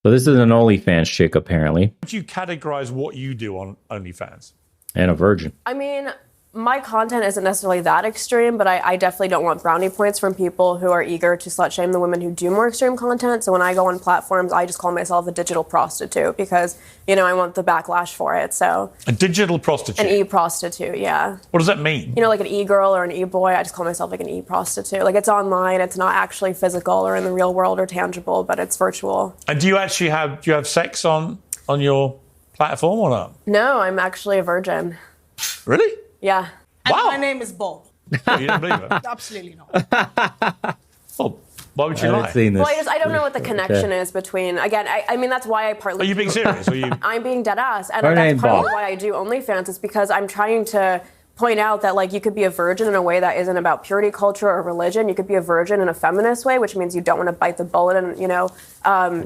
So this is an OnlyFans chick, apparently. Would you categorize what you do on OnlyFans? And a virgin. I mean, my content isn't necessarily that extreme, but I definitely don't want brownie points from people who are eager to slut shame the women who do more extreme content. So when I go on platforms, I just call myself a digital prostitute because, you know, I want the backlash for it. So a digital prostitute? An e-prostitute, yeah. What does that mean? You know, like an e-girl or an e-boy. I just call myself like an e-prostitute. Like it's online. It's not actually physical or in the real world or tangible, but it's virtual. And do you actually have sex on your platform or not? No, I'm actually a virgin. Really? Yeah. And wow. my name is Bob. Oh, you don't believe it? Absolutely not. Well, why would you lie? Well, I don't know what the connection is between, again, I mean, that's why I partly... Are you being serious? Are you... I'm being dead ass. And that's partly why I do OnlyFans is because I'm trying to point out that, like, you could be a virgin in a way that isn't about purity culture or religion. You could be a virgin in a feminist way, which means you don't want to bite the bullet and, you know,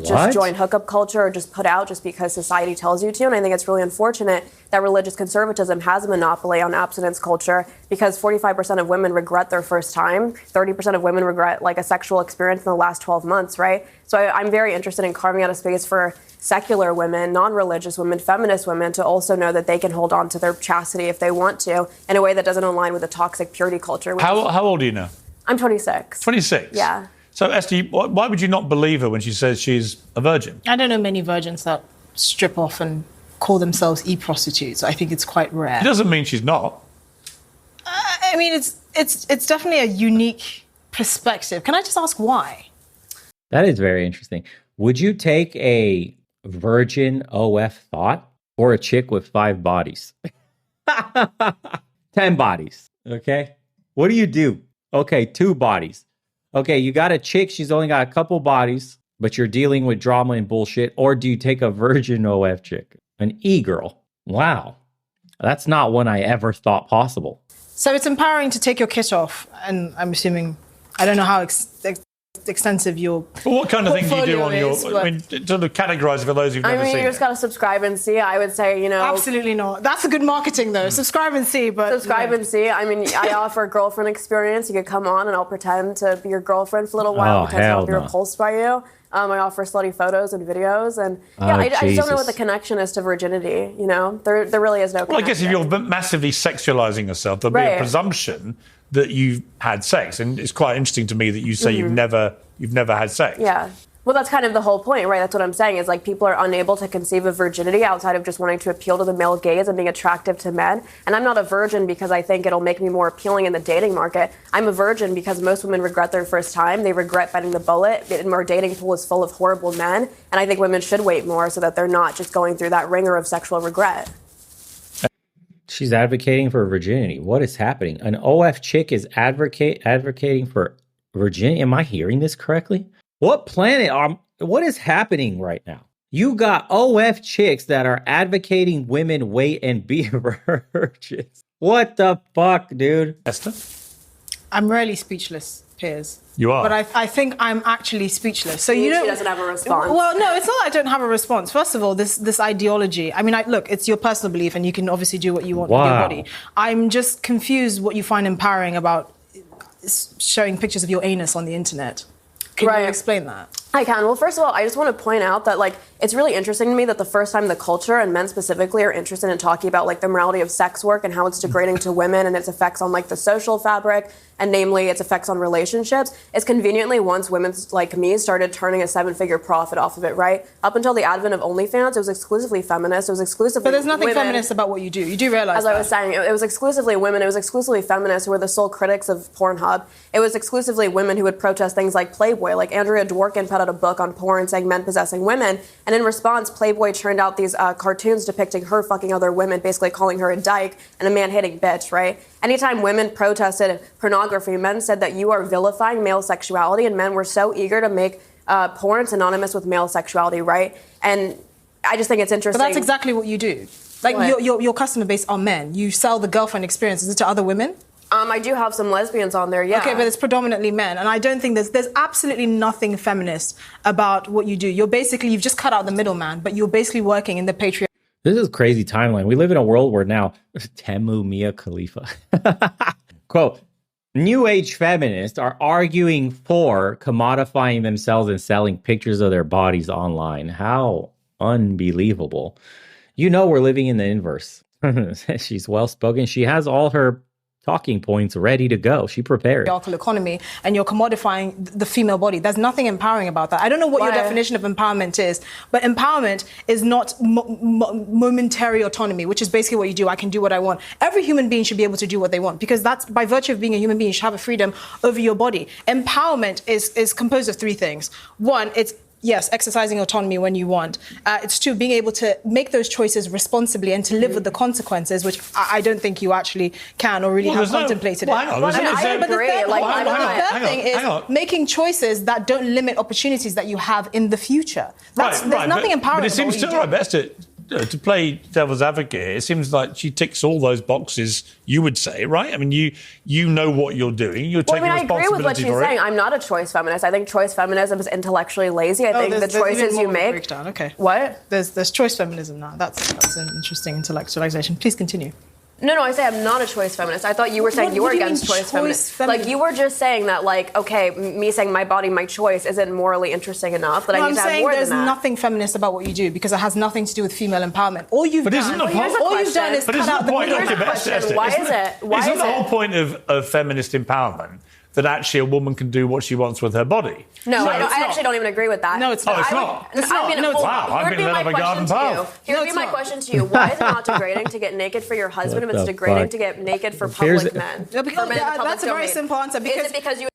just join hookup culture or just put out just because society tells you to. And I think it's really unfortunate that religious conservatism has a monopoly on abstinence culture because 45% of women regret their first time. 30% of women regret, like, a sexual experience in the last 12 months, right? So I'm very interested in carving out a space for secular women, non-religious women, feminist women to also know that they can hold on to their chastity if they want to in a way that doesn't align with the toxic purity culture. How old are you now? I'm 26. 26? Yeah. So, Esther, why would you not believe her when she says she's a virgin? I don't know many virgins that strip off and call themselves e-prostitutes. I think it's quite rare. It doesn't mean she's not. I mean, it's definitely a unique perspective. Can I just ask why? That is very interesting. Would you take a virgin OF thought or a chick with 5 bodies? 10 bodies. Okay. What do you do? Okay, 2 bodies. Okay, you got a chick, she's only got a couple bodies, but you're dealing with drama and bullshit. Or do you take a virgin OF chick? An e-girl. Wow. That's not one I ever thought possible. So it's empowering to take your kit off. And I'm assuming, I don't know how extensive your But what kind of thing do you do on your... is, I mean, sort of categorise it for those who've never seen you just got to subscribe and see. I would say, you know... Absolutely not. That's a good marketing, though. Subscribe and see, but... Subscribe and see. I mean, I offer girlfriend experience. You could come on and I'll pretend to be your girlfriend for a little while. Pretend I'll be repulsed by you. I offer slutty photos and videos. And yeah, I just don't know what the connection is to virginity, you know? There really is no connection. Well, I guess if you're massively sexualizing yourself, there'll be a presumption that you've had sex. And it's quite interesting to me that you say you've never had sex. Yeah. Well, that's kind of the whole point, right? That's what I'm saying is like people are unable to conceive of virginity outside of just wanting to appeal to the male gaze and being attractive to men. And I'm not a virgin because I think it'll make me more appealing in the dating market. I'm a virgin because most women regret their first time. They regret biting the bullet. Our dating pool is full of horrible men. And I think women should wait more so that they're not just going through that ringer of sexual regret. She's advocating for virginity. What is happening? An OF chick is advocating for virginity. Am I hearing this correctly? What planet what is happening right now? You got OF chicks that are advocating women wait and be virgins. What the fuck, dude? Esther? I'm really speechless, Piers. You are? But I think I'm actually speechless. So you know, she doesn't have a response. Well, no, it's not I don't have a response. First of all, this ideology. I mean, look, it's your personal belief and you can obviously do what you want with your body. I'm just confused what you find empowering about showing pictures of your anus on the internet. Can you explain that? I can. Well, first of all, I just want to point out that, like, it's really interesting to me that the first time the culture and men specifically are interested in talking about, like, the morality of sex work and how it's degrading to women and its effects on, like, the social fabric and namely its effects on relationships is conveniently once women like me started turning a 7-figure profit off of it, right? Up until the advent of OnlyFans, it was exclusively feminist. It was exclusively But there's nothing women. feminist about what you do. You do realize As I was saying, it was exclusively women. It was exclusively feminists who were the sole critics of Pornhub. It was exclusively women who would protest things like Playboy. Like Andrea Dworkin put out a book on porn saying men possessing women. And in response, Playboy churned out these cartoons depicting her fucking other women, basically calling her a dyke and a man-hating bitch, right? Anytime women protested pornography, men said that you are vilifying male sexuality, and men were so eager to make porn synonymous with male sexuality, right? And I just think it's interesting. But that's exactly what you do. Like, your customer base are men. You sell the girlfriend experiences to other women? I do have some lesbians on there, yeah. Okay, but it's predominantly men. And I don't think there's absolutely nothing feminist about what you do. You've just cut out the middleman, but you're basically working in the patriarchy. This is a crazy timeline. We live in a world where now Temu Mia Khalifa. Quote, New age feminists are arguing for commodifying themselves and selling pictures of their bodies online. How unbelievable. You know, we're living in the inverse. She's well spoken. She has all her talking points ready to go. She prepared. Patriarchal economy, and you're commodifying the female body. There's nothing empowering about that. I don't know what your definition of empowerment is, but empowerment is not momentary autonomy, which is basically what you do. I can do what I want. Every human being should be able to do what they want, because that's by virtue of being a human being, you should have a freedom over your body. Empowerment is composed of three things. One, it's yes, exercising autonomy when you want. It's two, being able to make those choices responsibly and to live with the consequences, which I don't think you actually can or really have contemplated it. But the third thing is making choices that don't limit opportunities that you have in the future. There's nothing empowering. But it seems to right, best to play devil's advocate here, it seems like she ticks all those boxes, you would say, right? I mean, you know what you're doing. You're taking responsibility for it. I agree with what she's saying. I'm not a choice feminist. I think choice feminism is intellectually lazy. I think the choices you make... Breakdown. Okay. What? There's choice feminism now. That's an interesting intellectualization. Please continue. No, I say I'm not a choice feminist. I thought you were saying you were against choice feminist. Like, you were just saying that, like, okay, me saying my body, my choice isn't morally interesting enough, that I need to have more than that. There's nothing feminist about what you do, because it has nothing to do with female empowerment. All you've done is cut out the Why is it? Isn't the whole point of feminist empowerment that actually a woman can do what she wants with her body? No, I actually don't even agree with that. No, it's not. It's not. Wow, I've been led up a garden path. Here would be my question to you. Why is it not degrading to get naked for your husband if it's degrading to get naked for public men? That's a very simple answer. Is it because you...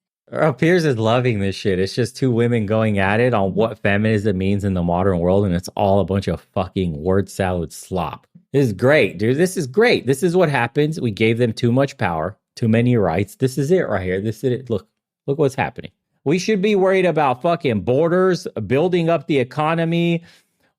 Piers is loving this shit. It's just two women going at it on what feminism means in the modern world, and it's all a bunch of fucking word salad slop. This is great, dude. This is great. This is what happens. We gave them too much power, too many rights. This is it right here. This is it. Look what's happening. We should be worried about fucking borders, building up the economy,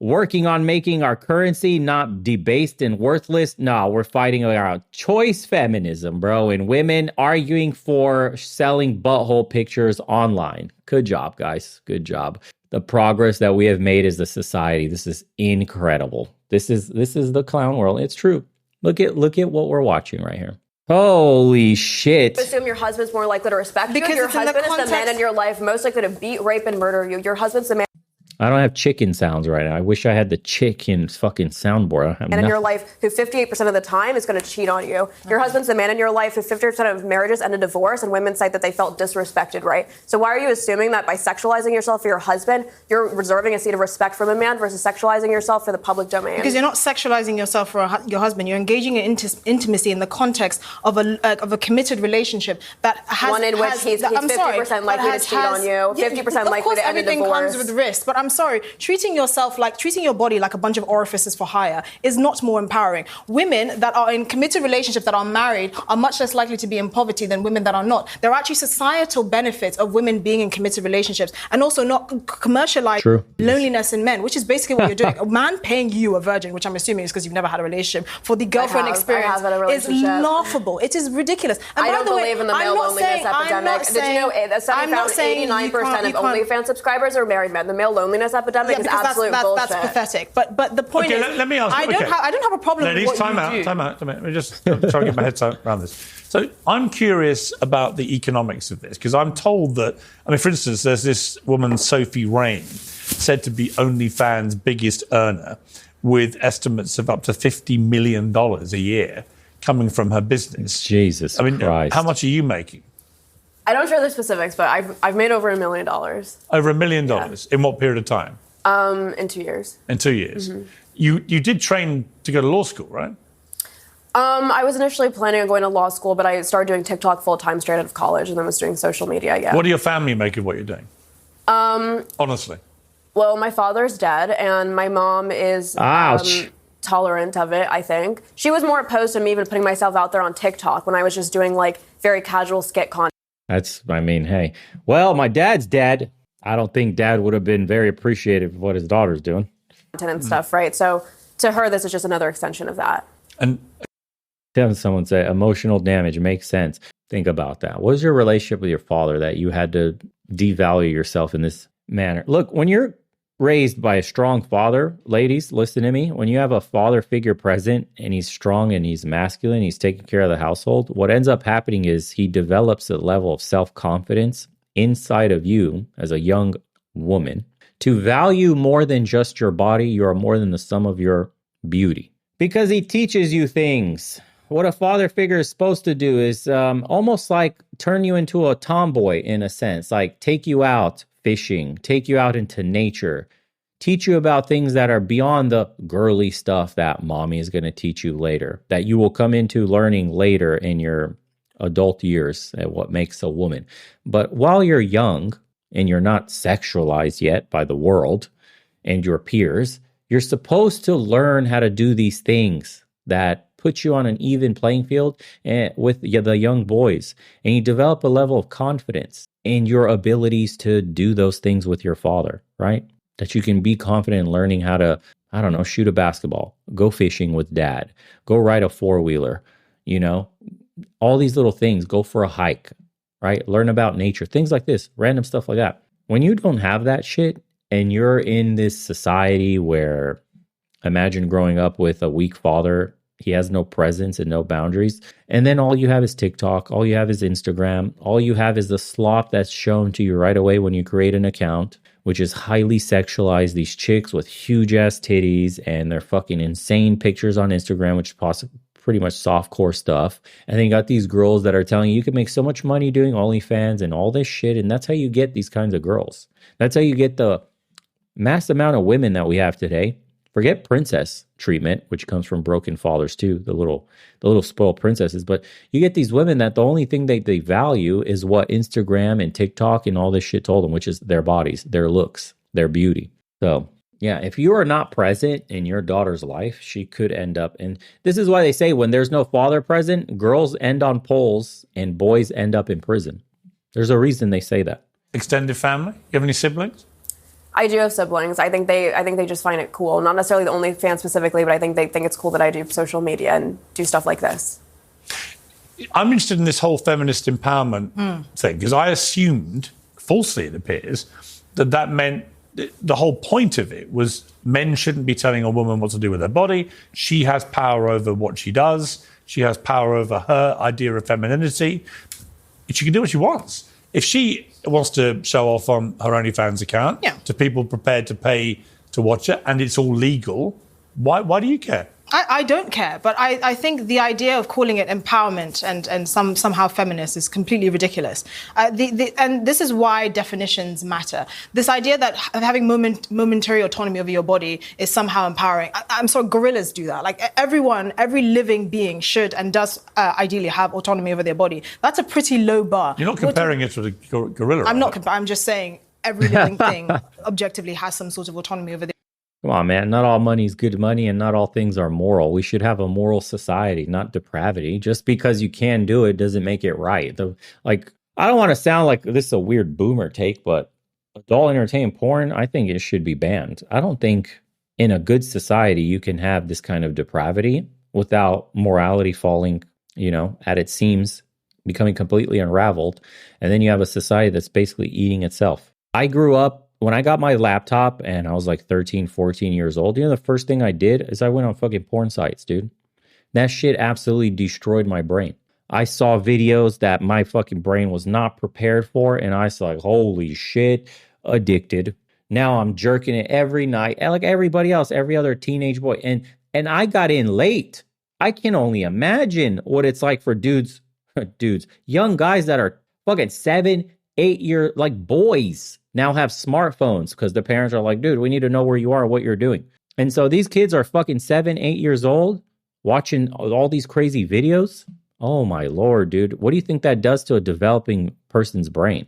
working on making our currency not debased and worthless. No, we're fighting around choice feminism, bro, and women arguing for selling butthole pictures online. Good job, guys. Good job. The progress that we have made as a society. This is incredible. This is the clown world. It's true. Look at what we're watching right here. Holy shit. Assume your husband's more likely to respect you. Your husband is the man in your life most likely to beat, rape, and murder you. Your husband's the man... I don't have chicken sounds right now. I wish I had the chicken fucking soundboard. And in your life who 58% of the time is going to cheat on you. Your husband's the man in your life who 50% of marriages end in divorce, and women cite that they felt disrespected, right? So why are you assuming that by sexualizing yourself for your husband, you're reserving a seat of respect from a man versus sexualizing yourself for the public domain? Because you're not sexualizing yourself for your husband. You're engaging in intimacy in the context of a committed relationship that has... One in which he's 50% likely to cheat on you, 50% likely to end in divorce. Everything comes with risk, but I'm sorry, treating your body like a bunch of orifices for hire is not more empowering. Women that are in committed relationships that are married are much less likely to be in poverty than women that are not. There are actually societal benefits of women being in committed relationships and also not commercialize loneliness in men, which is basically what you're doing. A man paying you, a virgin, which I'm assuming is because you've never had a relationship, for the girlfriend experience is laughable. It is ridiculous. And I don't believe in the male loneliness epidemic. Did you know that study found 89% of OnlyFans subscribers are married men? The male loneliness epidemic is absolute bullshit. That's pathetic. But the point is, let me ask. I don't have a problem with what you do. Time out. Let me just try to get my head around this. So I'm curious about the economics of this, because I'm told that, for instance, there's this woman, Sophie Rain, said to be OnlyFans' biggest earner, with estimates of up to $50 million a year coming from her business. Jesus Christ. How much are you making? I don't share the specifics, but I've made over $1 million. Over $1 million? Yeah. In what period of time? In 2 years. In 2 years. Mm-hmm. You did train to go to law school, right? I was initially planning on going to law school, but I started doing TikTok full-time straight out of college and then was doing social media, yeah. What do your family make of what you're doing? Honestly. Well, my father's dead, and my mom is tolerant of it, I think. She was more opposed to me even putting myself out there on TikTok when I was just doing, like, very casual skit content. Hey. Well, my dad's dead. I don't think dad would have been very appreciative of what his daughter's doing. And stuff, right? So to her, this is just another extension of that. And having someone say emotional damage makes sense. Think about that. What was your relationship with your father that you had to devalue yourself in this manner? Look, when you're raised by a strong father, ladies, listen to me. When you have a father figure present and he's strong and he's masculine, he's taking care of the household, what ends up happening is he develops a level of self-confidence inside of you as a young woman to value more than just your body. You are more than the sum of your beauty. Because he teaches you things. What a father figure is supposed to do is almost like turn you into a tomboy in a sense, like take you out fishing, take you out into nature, teach you about things that are beyond the girly stuff that mommy is going to teach you later, that you will come into learning later in your adult years at what makes a woman. But while you're young and you're not sexualized yet by the world and your peers, you're supposed to learn how to do these things that put you on an even playing field with the young boys, and you develop a level of confidence in your abilities to do those things with your father, right? That you can be confident in learning how to, I don't know, shoot a basketball, go fishing with dad, go ride a four-wheeler, all these little things, go for a hike, right? Learn about nature, things like this, random stuff like that. When you don't have that shit and you're in this society where, imagine growing up with a weak father. He has no presence and no boundaries. And then all you have is TikTok. All you have is Instagram. All you have is the slop that's shown to you right away when you create an account, which is highly sexualized. These chicks with huge ass titties and their fucking insane pictures on Instagram, which is pretty much softcore stuff. And then you got these girls that are telling you can make so much money doing OnlyFans and all this shit. And that's how you get these kinds of girls. That's how you get the mass amount of women that we have today. Forget princess treatment, which comes from broken fathers too, the little spoiled princesses. But you get these women that the only thing they value is what Instagram and TikTok and all this shit told them, which is their bodies, their looks, their beauty. So yeah, if you are not present in your daughter's life, she could end up in, this is why they say when there's no father present, girls end on poles and boys end up in prison. There's a reason they say that. Extended family? You have any siblings? I do have siblings. I think they just find it cool. Not necessarily the OnlyFans specifically, but I think they think it's cool that I do social media and do stuff like this. I'm interested in this whole feminist empowerment thing because I assumed, falsely it appears, that meant the whole point of it was men shouldn't be telling a woman what to do with her body. She has power over what she does. She has power over her idea of femininity. She can do what she wants. If she wants to show off on her OnlyFans account to people prepared to pay to watch it, and it's all legal, why do you care? I don't care, but I think the idea of calling it empowerment and somehow feminist is completely ridiculous. And this is why definitions matter. This idea that having momentary autonomy over your body is somehow empowering. I'm sorry, gorillas do that. Like every living being should and does ideally have autonomy over their body. That's a pretty low bar. You're not comparing it to the gorilla. I'm not. I'm just saying every living thing objectively has some sort of autonomy over their. Come on, man. Not all money is good money and not all things are moral. We should have a moral society, not depravity. Just because you can do it doesn't make it right. I don't want to sound like this is a weird boomer take, but adult entertainment porn, I think it should be banned. I don't think in a good society you can have this kind of depravity without morality falling, at its seams, becoming completely unraveled. And then you have a society that's basically eating itself. I grew up, when I got my laptop and I was like 13, 14 years old, the first thing I did is I went on fucking porn sites, dude. That shit absolutely destroyed my brain. I saw videos that my fucking brain was not prepared for, and I was like, holy shit, addicted. Now I'm jerking it every night, like everybody else, every other teenage boy. And I got in late. I can only imagine what it's like for dudes, young guys that are fucking 7, 8 year, like boys now have smartphones because the parents are like, dude, we need to know where you are, what you're doing. And so these kids are fucking 7, 8 years old watching all these crazy videos. Oh my Lord, dude. What do you think that does to a developing person's brain,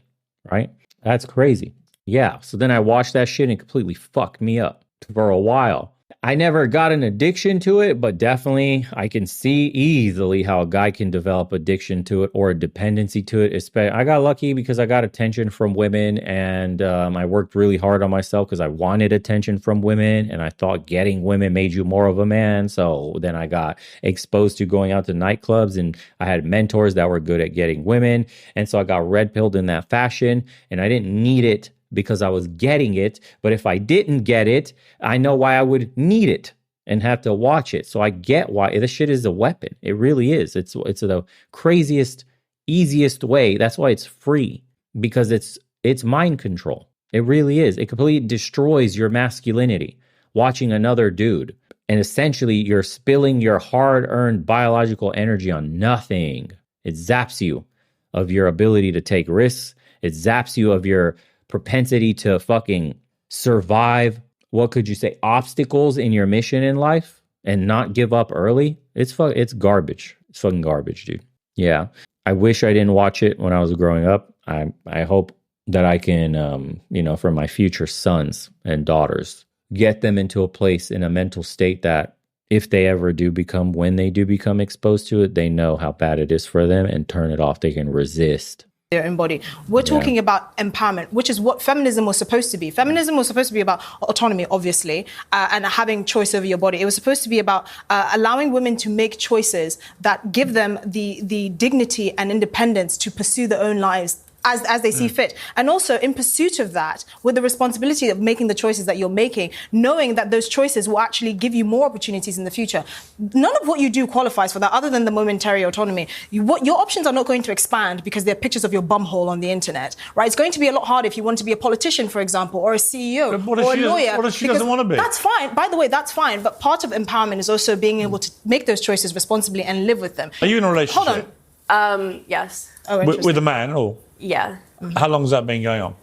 right? That's crazy. Yeah. So then I watched that shit and it completely fucked me up for a while. I never got an addiction to it, but definitely I can see easily how a guy can develop addiction to it or a dependency to it. I got lucky because I got attention from women, and I worked really hard on myself because I wanted attention from women, and I thought getting women made you more of a man. So then I got exposed to going out to nightclubs, and I had mentors that were good at getting women. And so I got red pilled in that fashion, and I didn't need it because I was getting it. But if I didn't get it, I know why I would need it and have to watch it. So I get why this shit is a weapon. It really is. It's the craziest, easiest way. That's why it's free, because it's mind control. It really is. It completely destroys your masculinity, watching another dude. And essentially, you're spilling your hard-earned biological energy on nothing. It zaps you of your ability to take risks. It zaps you of your propensity to fucking survive, what could you say, obstacles in your mission in life and not give up early. It's garbage. It's fucking garbage, dude. Yeah. I wish I didn't watch it when I was growing up. I hope that I can, for my future sons and daughters, get them into a place in a mental state that if they ever when they do become exposed to it, they know how bad it is for them and turn it off. They can resist. Their own body. We're talking about empowerment, which is what feminism was supposed to be. Feminism was supposed to be about autonomy, obviously, and having choice over your body. It was supposed to be about allowing women to make choices that give them the dignity and independence to pursue their own lives as they see fit. And also, in pursuit of that, with the responsibility of making the choices that you're making, knowing that those choices will actually give you more opportunities in the future. None of what you do qualifies for that, other than the momentary autonomy. Your options are not going to expand because there are pictures of your bumhole on the internet, right? It's going to be a lot harder if you want to be a politician, for example, or a CEO, or a lawyer. What if she doesn't want to be? That's fine. By the way, that's fine. But part of empowerment is also being able to make those choices responsibly and live with them. Are you in a relationship? Hold on. Yes. Oh, with a man, or? Yeah. How long has that been going on?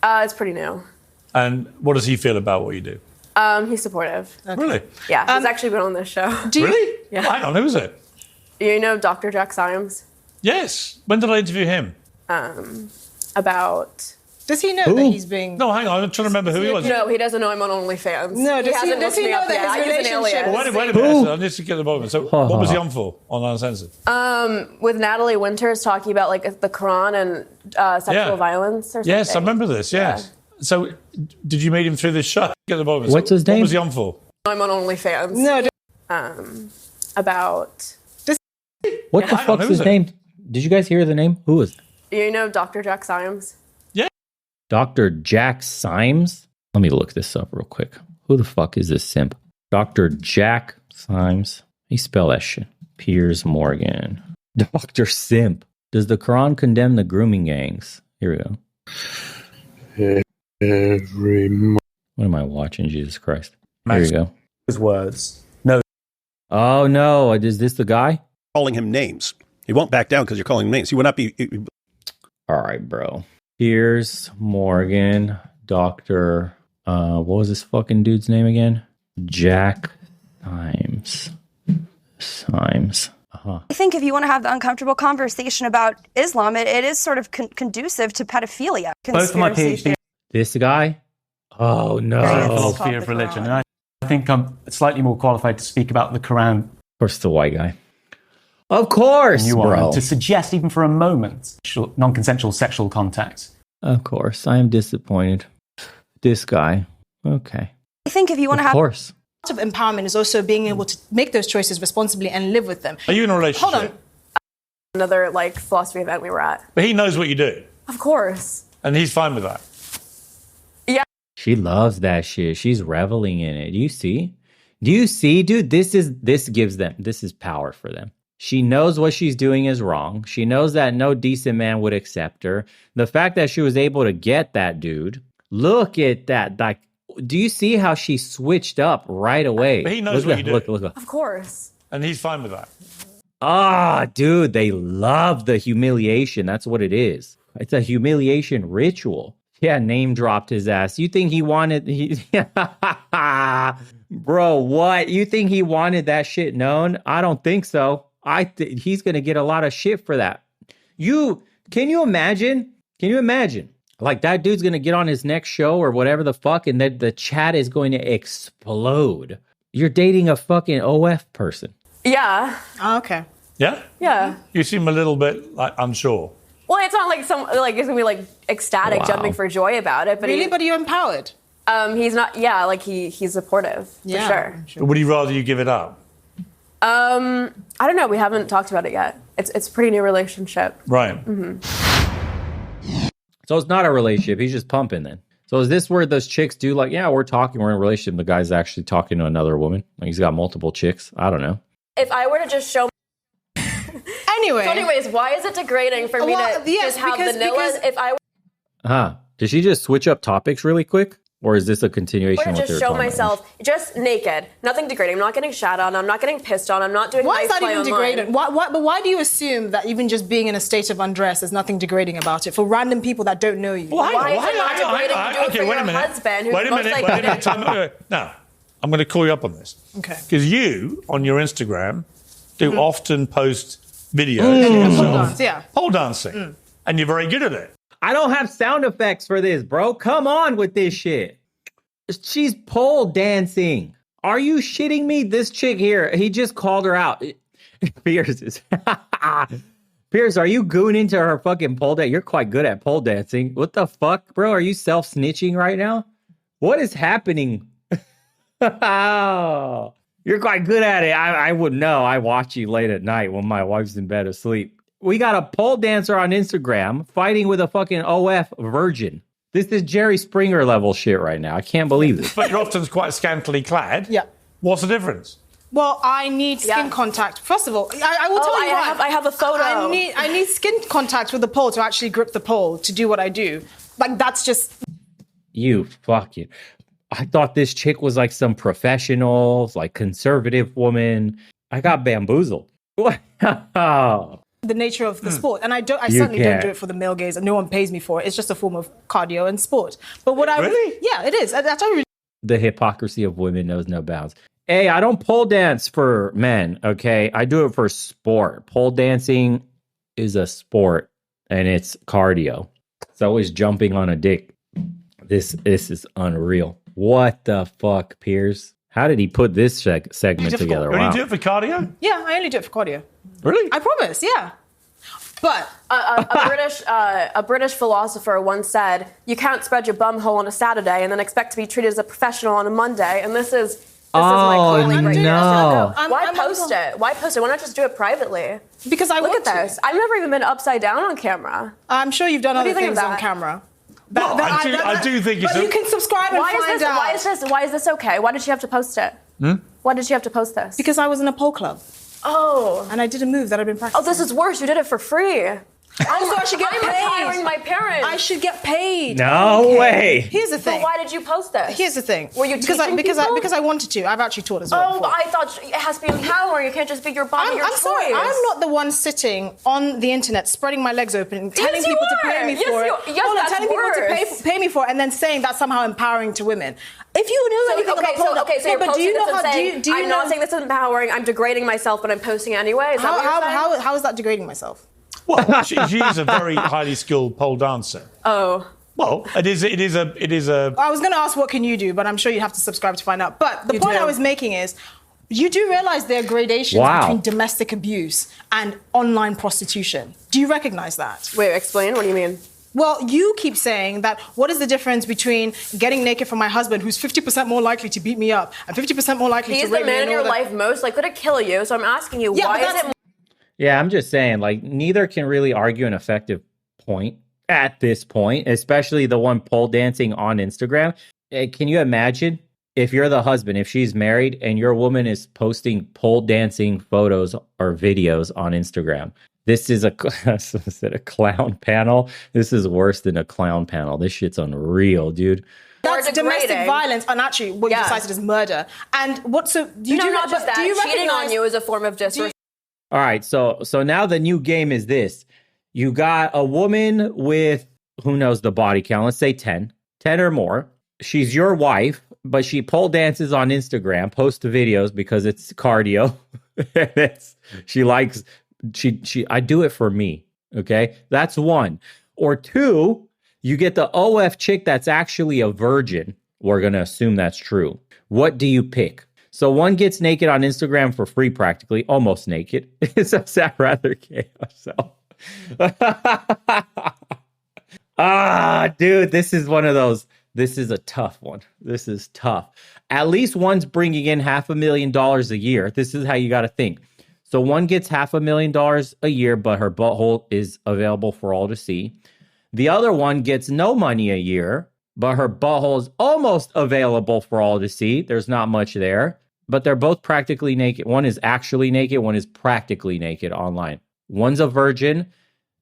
It's pretty new. And what does he feel about what you do? He's supportive. Okay. Really? Yeah, he's actually been on this show. Really? Yeah. Hang on, who is it? You know Dr. Jack Symes? Yes. When did I interview him? About... Does he know that he's being... No, hang on. I'm trying to remember who he was. No, he doesn't know I'm on OnlyFans. No, does he know that his relationship... Wait a minute. I need to get the bottom. So what was he on for on Uncensored? With Natalie Winters talking about like the Quran and sexual violence or something. Yes, I remember this, yes. Yeah. So did you meet him through this show? Get the bottom. What's his name? What was he on for? I'm on OnlyFans. No. About... What the fuck's his name? Did you guys hear the name? Who is it? You know Dr. Jack Symes? Yeah. Dr. Jack Symes? Let me look this up real quick. Who the fuck is this simp? Dr. Jack Symes. He spell that shit. Piers Morgan. Dr. Simp. Does the Quran condemn the grooming gangs? Here we go. What am I watching? Jesus Christ. Here you go. His words. No. Oh, no. Is this the guy? Calling him names. He won't back down because you're calling him names. He will not be... All right, bro. Piers Morgan, Dr. What was this fucking dude's name again? Jack Symes. Uh-huh. I think if you want to have the uncomfortable conversation about Islam, it is sort of conducive to pedophilia. Both of my PhD. This guy? Oh, no. Philosophy of religion. And I think I'm slightly more qualified to speak about the Quran. Of course, the white guy. Of course, you bro. are, to suggest even for a moment non-consensual sexual contact. Of course. I am disappointed. This guy. Okay. I think if you want to have... Of course. Part of empowerment is also being able to make those choices responsibly and live with them. Are you in a relationship? Hold on. Another like philosophy event we were at. But he knows what you do. Of course. And he's fine with that. Yeah. She loves that shit. She's reveling in it. Do you see? Dude, this is power for them. She knows what she's doing is wrong. She knows that no decent man would accept her. The fact that she was able to get that dude, look at that. Like, do you see how she switched up right away? But he knows what you do. Look. Of course. And he's fine with that. Ah, dude, they love the humiliation. That's what it is. It's a humiliation ritual. Yeah, name dropped his ass. You think he wanted... Bro, what? You think he wanted that shit known? I don't think so. He's going to get a lot of shit for that. Can you imagine? Like, that dude's going to get on his next show or whatever the fuck, and then the chat is going to explode. You're dating a fucking OF person. Yeah. Oh, okay. Yeah? Yeah. You seem a little bit like unsure. Well, it's not like it's gonna be like ecstatic, jumping for joy about it. But really, but you're empowered. He's not. Yeah, like he's supportive for sure. Would he rather you give it up? I don't know. We haven't talked about it yet. It's a pretty new relationship. Right. Mm-hmm. So it's not a relationship. He's just pumping then. So is this where those chicks do like, yeah, we're in a relationship. The guy's actually talking to another woman. Like he's got multiple chicks. I don't know. If I were to just show. Anyway. So anyways, why is it degrading for me to just have vanilla? If I Did she just switch up topics really quick? Or is this a continuation of what just show myself just naked, nothing degrading. I'm not getting shat on. I'm not getting pissed on. I'm not doing. Why is that even degrading? But why do you assume that even just being in a state of undress, there's nothing degrading about it for random people that don't know you? Why is it not degrading to do it for your husband? Wait a minute. Now, I'm going to call you up on this. Okay. Because you on your Instagram do often post videos, pole dancing, and you're very good at it. I don't have sound effects for this, bro. Come on with this shit. She's pole dancing. Are you shitting me? This chick here, he just called her out. Piers, are you gooning to her fucking pole dance? You're quite good at pole dancing. What the fuck, bro? Are you self-snitching right now? What is happening? You're quite good at it. I would know. I watch you late at night when my wife's in bed asleep. We got a pole dancer on Instagram fighting with a fucking OF virgin. This is Jerry Springer level shit right now. I can't believe this. But you're often quite scantily clad. Yeah. What's the difference? Well, I need skin contact. First of all, I will tell you I have a photo. I need skin contact with the pole to actually grip the pole to do what I do. Like, that's just... You fucking... I thought this chick was like some professional, like conservative woman. I got bamboozled. What? The nature of the sport, and I certainly don't do it for the male gaze, and no one pays me for it. It's just a form of cardio and sport. But what yeah, it is. That's really the hypocrisy of women knows no bounds. Hey, I don't pole dance for men. Okay, I do it for sport. Pole dancing is a sport, and it's cardio. So is jumping on a dick. This is unreal. What the fuck, Piers? How did he put this segment together? Wow. You do it for cardio? Yeah, I only do it for cardio. Really? I promise, yeah. But a British philosopher once said, "You can't spread your bum hole on a Saturday and then expect to be treated as a professional on a Monday." And this is my calling right no. here. Why post it? Why post it? Why not just do it privately? Because I look at this. I've never even been upside down on camera. I'm sure you've done other things on camera. I do think it's. But you can subscribe and find out. Why is this okay? Why did she have to post it? Why did she have to post this? Because I was in a pole club. Oh. And I did a move that I've been practicing. Oh, this is worse. You did it for free. Also, I should get paid. I'm retiring my parents. I should get paid. No way. Here's the thing. But why did you post this? Here's the thing. Were you because I wanted to. I've actually taught as well. Oh, I thought it has to be empowering. You can't just be your body, your choice. Sorry. I'm not the one sitting on the internet, spreading my legs open, and telling people to pay me for it. Yes, telling people to pay me for it, and then saying that's somehow empowering to women. If you knew anything about pole so you're posting this and saying, I'm not saying this is empowering. I'm degrading myself, but I'm posting it anyway. Is that what you're saying? How is that degrading myself? Well, she is a very highly skilled pole dancer. Oh. Well, it is a. I was going to ask what can you do, but I'm sure you have to subscribe to find out. But the point I was making is, you do realize there are gradations between domestic abuse and online prostitution. Do you recognize that? Wait, explain. What do you mean? Well, you keep saying that what is the difference between getting naked for my husband, who's 50% more likely to beat me up, and 50% more likely to rape me? He's the man in your life most likely to kill you, so I'm asking you, why is it... Yeah, I'm just saying, like, neither can really argue an effective point at this point, especially the one pole dancing on Instagram. Can you imagine if you're the husband, if she's married and your woman is posting pole dancing photos or videos on Instagram? This is a clown panel. This is worse than a clown panel. This shit's unreal, dude. That's domestic violence, and actually what you decided is murder. And what? So you do not just that. Do you cheating on you is a form of disrespect. All right, so now the new game is this: you got a woman with who knows the body count? Let's say 10 or more. She's your wife, but she pole dances on Instagram, posts videos because it's cardio. She likes. I do it for me. Okay. That's one. Or two, you get the OF chick that's actually a virgin. We're going to assume that's true. What do you pick? So one gets naked on Instagram for free, practically, almost naked. It's a rather gay myself. Dude, this is one of those. This is a tough one. This is tough. At least one's bringing in $500,000 a year. This is how you got to think. So one gets $500,000 a year, but her butthole is available for all to see. The other one gets no money a year, but her butthole is almost available for all to see. There's not much there, but they're both practically naked. One is actually naked. One is practically naked online. One's a virgin.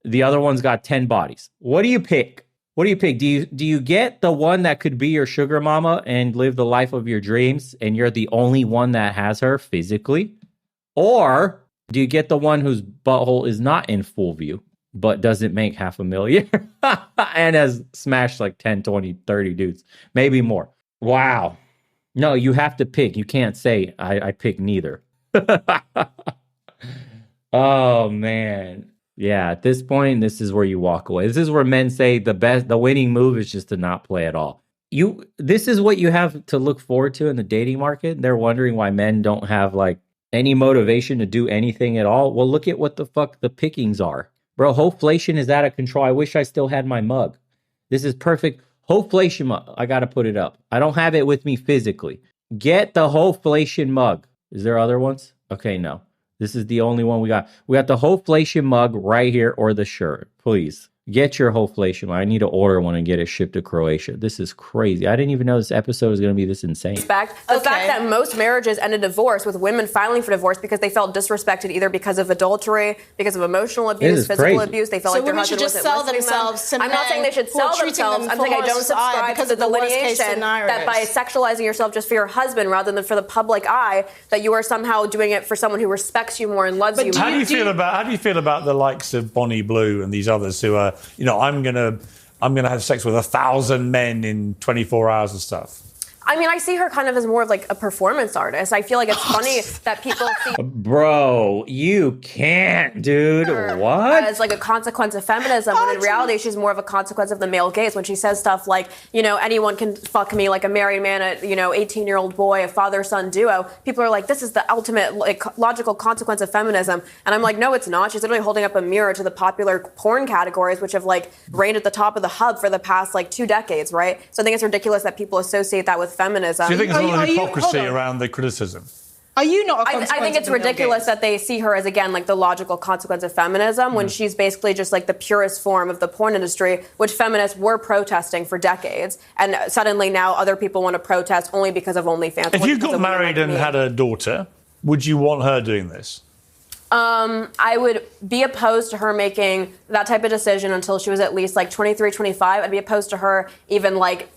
The other one's got 10 bodies. What do you pick? What do you pick? Do you get the one that could be your sugar mama and live the life of your dreams, and you're the only one that has her physically? Or do you get the one whose butthole is not in full view, but doesn't make $500,000 and has smashed like 10, 20, 30 dudes, maybe more? Wow. No, you have to pick. You can't say, I pick neither. Oh, man. Yeah, at this point, this is where you walk away. This is where men say the winning move is just to not play at all. This is what you have to look forward to in the dating market. They're wondering why men don't have like any motivation to do anything at all. Well, look at what the fuck the pickings are. Bro, hoflation is out of control. I wish I still had my mug. This is perfect. Hoflation mug. I got to put it up. I don't have it with me physically. Get the hoflation mug. Is there other ones? Okay, no. This is the only one we got. We got the hoflation mug right here, or the shirt. Please get your hoflation mug. I need to order one and get it shipped to Croatia. This is crazy. I didn't even know this episode was going to be this insane. The fact that most marriages ended divorce with women filing for divorce because they felt disrespected, either because of adultery, because of emotional abuse, physical abuse. They felt like their husband wasn't listening to them. I'm not saying they should sell themselves. I'm saying I don't subscribe to the delineation that by sexualizing yourself just for your husband rather than for the public eye, that you are somehow doing it for someone who respects you more and loves you more. How do you feel about the likes of Bonnie Blue and these others who are, I'm gonna have sex with 1,000 men in 24 hours and stuff? I mean, I see her kind of as more of like a performance artist. I feel like it's funny that people see Bro, you can't, dude. What? As like a consequence of feminism, when in reality she's more of a consequence of the male gaze. When she says stuff like, anyone can fuck me, like a married man, a 18-year-old boy, a father-son duo, people are like, this is the ultimate like logical consequence of feminism. And I'm like, no, it's not. She's literally holding up a mirror to the popular porn categories, which have like reigned at the top of the hub for the past like 2 decades, right? So I think it's ridiculous that people associate that with feminism. Do you think there's a lot of hypocrisy around the criticism? Are you not a consequence? I think it's ridiculous that they see her as, again, like the logical consequence of feminism when she's basically just like the purest form of the porn industry, which feminists were protesting for decades. And suddenly now other people want to protest only because of OnlyFans. If you got married and had a daughter, would you want her doing this? I would be opposed to her making that type of decision until she was at least like 23, 25. I'd be opposed to her even like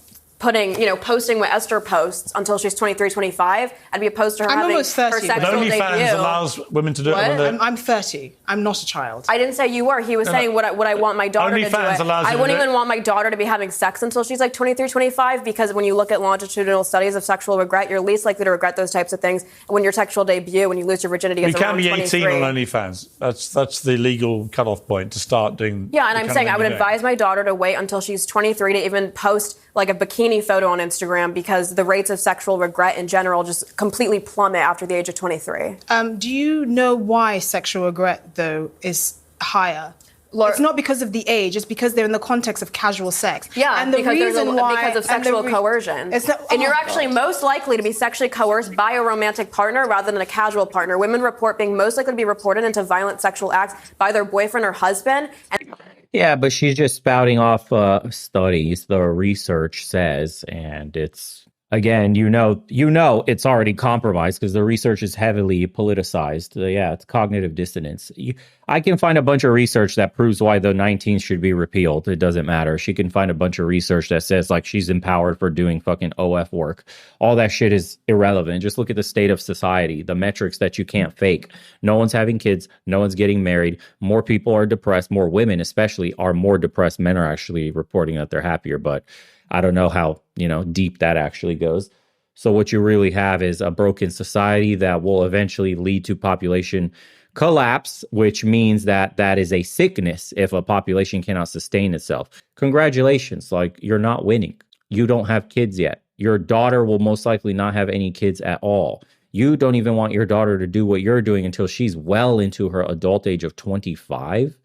posting what Esther posts until she's 23, 25. I'd be opposed to her having her sexual debut. But OnlyFans allows women to do it. I'm 30. I'm not a child. I didn't say you were. He was saying what I want my daughter to do. I wouldn't even want my daughter to be having sex until she's like 23, 25, because when you look at longitudinal studies of sexual regret, you're least likely to regret those types of things when your sexual debut, when you lose your virginity as around 23. You can be 18 on OnlyFans. That's the legal cutoff point to start doing. Yeah, and I'm saying I would advise my daughter to wait until she's 23 to even post like a bikini photo on Instagram, because the rates of sexual regret in general just completely plummet after the age of 23. Do you know why sexual regret, though, is higher? It's not because of the age, it's because they're in the context of casual sex. Yeah, and because of sexual coercion. And you're actually most likely to be sexually coerced by a romantic partner rather than a casual partner. Women report being most likely to be reported into violent sexual acts by their boyfriend or husband. Yeah, but she's just spouting off studies the research says, and it's, again, it's already compromised because the research is heavily politicized. Yeah, it's cognitive dissonance. I can find a bunch of research that proves why the 19th should be repealed. It doesn't matter. She can find a bunch of research that says like she's empowered for doing fucking OF work. All that shit is irrelevant. Just look at the state of society, the metrics that you can't fake. No one's having kids. No one's getting married. More people are depressed. More women especially are more depressed. Men are actually reporting that they're happier, but I don't know how, deep that actually goes. So what you really have is a broken society that will eventually lead to population collapse, which means that is a sickness if a population cannot sustain itself. Congratulations, like you're not winning. You don't have kids yet. Your daughter will most likely not have any kids at all. You don't even want your daughter to do what you're doing until she's well into her adult age of 25,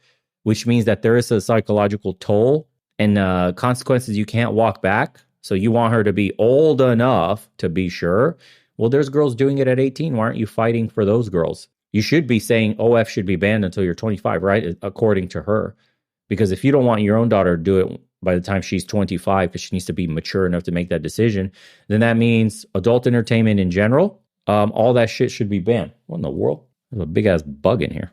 which means that there is a psychological toll and consequences you can't walk back. So you want her to be old enough to be sure. Well, there's girls doing it at 18. Why aren't you fighting for those girls? You should be saying OF should be banned until you're 25, right? According to her. Because if you don't want your own daughter to do it by the time she's 25, because she needs to be mature enough to make that decision, then that means adult entertainment in general, all that shit should be banned. What in the world? There's a big ass bug in here.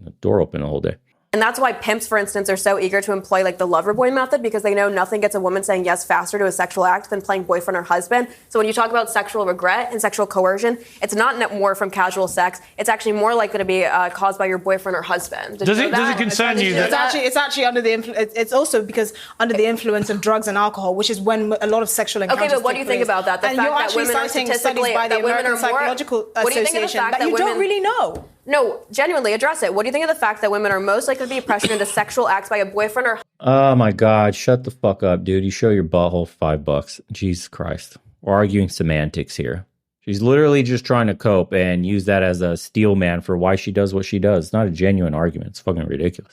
The door open the whole day. And that's why pimps, for instance, are so eager to employ like the lover boy method, because they know nothing gets a woman saying yes faster to a sexual act than playing boyfriend or husband. So when you talk about sexual regret and sexual coercion, it's not more from casual sex. It's actually more likely to be caused by your boyfriend or husband. Does it concern you that it's actually under the influence? It's also because under the influence of drugs and alcohol, which is when a lot of sexual encounters. Okay, but what do you think about that? The and fact you're that actually women are citing statistically studies by the that women American are more. Psychological What do you think of the Association fact that you don't really know? No, genuinely address it. What do you think of the fact that women are most likely to be pressured into sexual acts by a boyfriend or... Oh my God, shut the fuck up, dude. You show your butthole for $5. Jesus Christ. We're arguing semantics here. She's literally just trying to cope and use that as a steel man for why she does what she does. It's not a genuine argument. It's fucking ridiculous.